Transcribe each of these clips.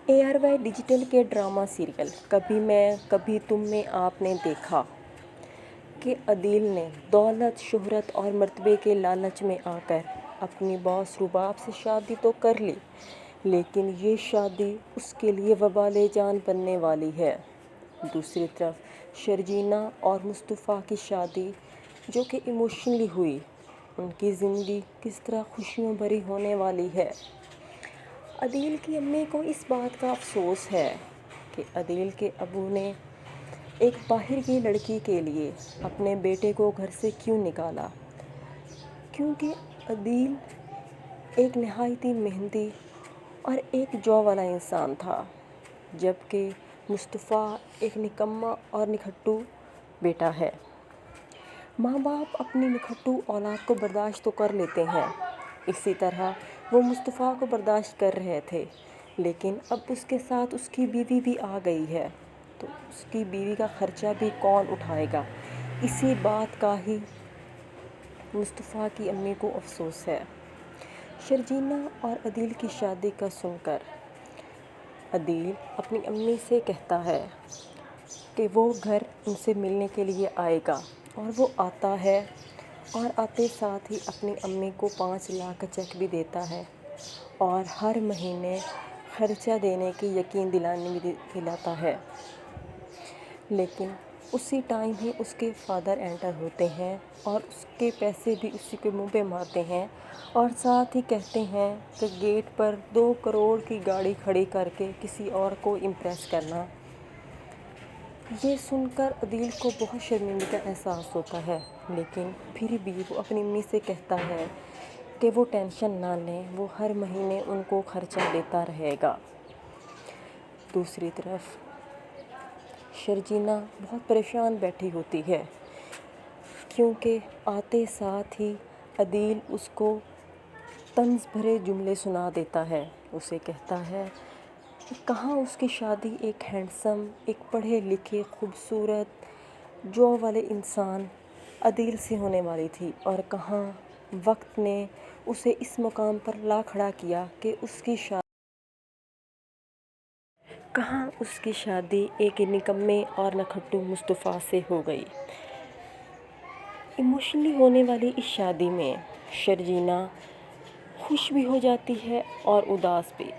ARY digital کے drama serial کبھی میں کبھی تم میں آپ نے دیکھا کہ عدیل نے دولت، شہرت اور مرتبے کے لالچ میں آ کر اپنی باس رباب سے شادی تو کر لی، لیکن یہ شادی اس کے لیے وبال جان بننے والی ہے۔ دوسری طرف شرجینا اور مصطفیٰ کی شادی جو کہ ایموشنلی ہوئی، ان کی زندگی کس طرح خوشیوں بھری ہونے والی ہے۔ عدیل کی امی کو اس بات کا افسوس ہے کہ عدیل کے ابو نے ایک باہر کی لڑکی کے لیے اپنے بیٹے کو گھر سے کیوں نکالا، کیونکہ عدیل ایک نہایتی محنتی اور ایک جو والا انسان تھا، جبکہ مصطفیٰ ایک نکما اور نکھٹو بیٹا ہے۔ ماں باپ اپنی نکھٹو اولاد کو برداشت تو کر لیتے ہیں، اسی طرح وہ مصطفیٰ کو برداشت کر رہے تھے، لیکن اب اس کے ساتھ اس کی بیوی بھی آ گئی ہے، تو اس کی بیوی کا خرچہ بھی کون اٹھائے گا؟ اسی بات کا ہی مصطفیٰ کی امی کو افسوس ہے۔ شرجینا اور عدیل کی شادی کا سن کر عدیل اپنی امی سے کہتا ہے کہ وہ گھر ان سے ملنے کے لیے آئے گا، اور وہ آتا ہے اور آتے ساتھ ہی اپنی امی کو 5 لاکھ کا چیک بھی دیتا ہے اور ہر مہینے خرچہ دینے کی یقین دلاتا ہے۔ لیکن اسی ٹائم ہی اس کے فادر انٹر ہوتے ہیں اور اس کے پیسے بھی اسی کے منہ پہ مارتے ہیں، اور ساتھ ہی کہتے ہیں کہ گیٹ پر 2 کروڑ کی گاڑی کھڑی کر کے کسی اور کو امپریس کرنا۔ یہ سن کر عدیل کو بہت شرمندگی کا احساس ہوتا ہے، لیکن پھر بھی وہ اپنی امی سے کہتا ہے کہ وہ ٹینشن نہ لیں، وہ ہر مہینے ان کو خرچہ دیتا رہے گا۔ دوسری طرف شرجینا بہت پریشان بیٹھی ہوتی ہے، کیونکہ آتے ساتھ ہی عدیل اس کو طنز بھرے جملے سنا دیتا ہے۔ اسے کہتا ہے کہ کہاں اس کی شادی ایک ہینڈسم، ایک پڑھے لکھے، خوبصورت، جو والے انسان عدیل سے ہونے والی تھی، اور کہاں وقت نے اسے اس مقام پر لا کھڑا کیا کہ اس کی شادی ایک نکمے اور نکھٹو مصطفیٰ سے ہو گئی۔ ایموشنلی ہونے والی اس شادی میں شرجینا خوش بھی ہو جاتی ہے اور اداس بھی۔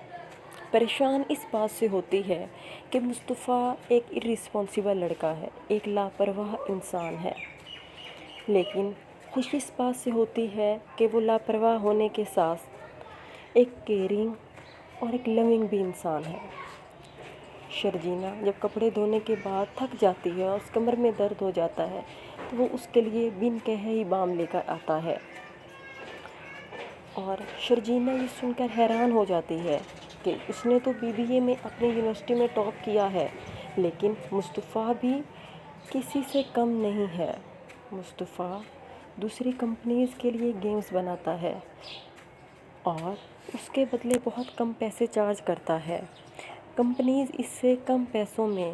پریشان اس بات سے ہوتی ہے کہ مصطفیٰ ایک ارسپانسبل لڑکا ہے، ایک لاپرواہ انسان ہے، لیکن خوش اس بات سے ہوتی ہے کہ وہ لاپرواہ ہونے کے ساتھ ایک کیئرنگ اور ایک لوننگ بھی انسان ہے۔ شرجینا جب کپڑے دھونے کے بعد تھک جاتی ہے اور اس کمر میں درد ہو جاتا ہے، تو وہ اس کے لیے بن کہے ہی بام لے کر آتا ہے، اور شرجینا یہ سن کر حیران ہو جاتی ہے کہ اس نے تو BBA میں اپنی یونیورسٹی میں ٹاپ کیا ہے، لیکن مصطفیٰ بھی کسی سے کم نہیں ہے۔ مصطفیٰ دوسری کمپنیز کے لیے گیمز بناتا ہے اور اس کے بدلے بہت کم پیسے چارج کرتا ہے۔ کمپنیز اس سے کم پیسوں میں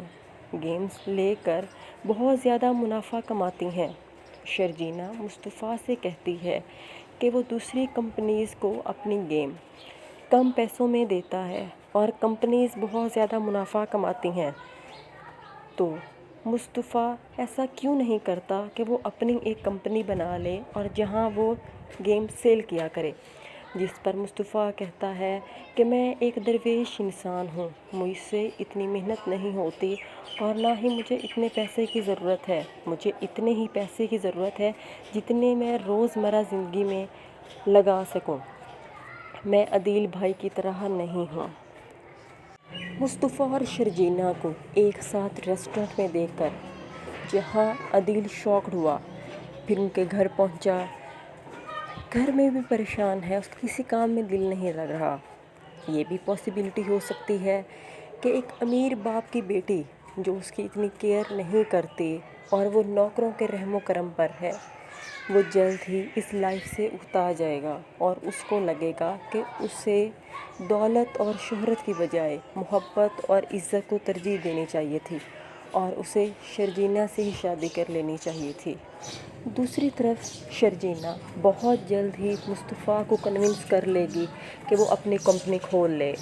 گیمز لے کر بہت زیادہ منافع کماتی ہیں۔ شرجینا مصطفیٰ سے کہتی ہے کہ وہ دوسری کمپنیز کو اپنی گیم کم پیسوں میں دیتا ہے اور کمپنیز بہت زیادہ منافع کماتی ہیں، تو مصطفیٰ ایسا کیوں نہیں کرتا کہ وہ اپنی ایک کمپنی بنا لے اور جہاں وہ گیم سیل کیا کرے؟ جس پر مصطفیٰ کہتا ہے کہ میں ایک درویش انسان ہوں، مجھ سے اتنی محنت نہیں ہوتی اور نہ ہی مجھے اتنے پیسے کی ضرورت ہے، مجھے اتنے ہی پیسے کی ضرورت ہے جتنے میں روزمرہ زندگی میں لگا سکوں، میں عدیل بھائی کی طرح نہیں ہوں۔ مصطفیٰ اور شرجینا کو ایک ساتھ ریسٹورنٹ میں دیکھ کر جہاں عدیل شاکڈ ہوا، پھر ان کے گھر پہنچا، گھر میں بھی پریشان ہے، اس کا کسی کام میں دل نہیں لگ رہا۔ یہ بھی پاسبلٹی ہو سکتی ہے کہ ایک امیر باپ کی بیٹی جو اس کی اتنی کیئر نہیں کرتی اور وہ نوکروں کے رحم و کرم پر ہے، وہ جلد ہی اس لائف سے اکتا جائے گا اور اس کو لگے گا کہ اسے دولت اور شہرت کی بجائے محبت اور عزت کو ترجیح دینی چاہیے تھی، اور اسے شرجینا سے ہی شادی کر لینی چاہیے تھی۔ دوسری طرف شرجینا بہت جلد ہی مصطفیٰ کو کنونس کر لے گی کہ وہ اپنی کمپنی کھول لے،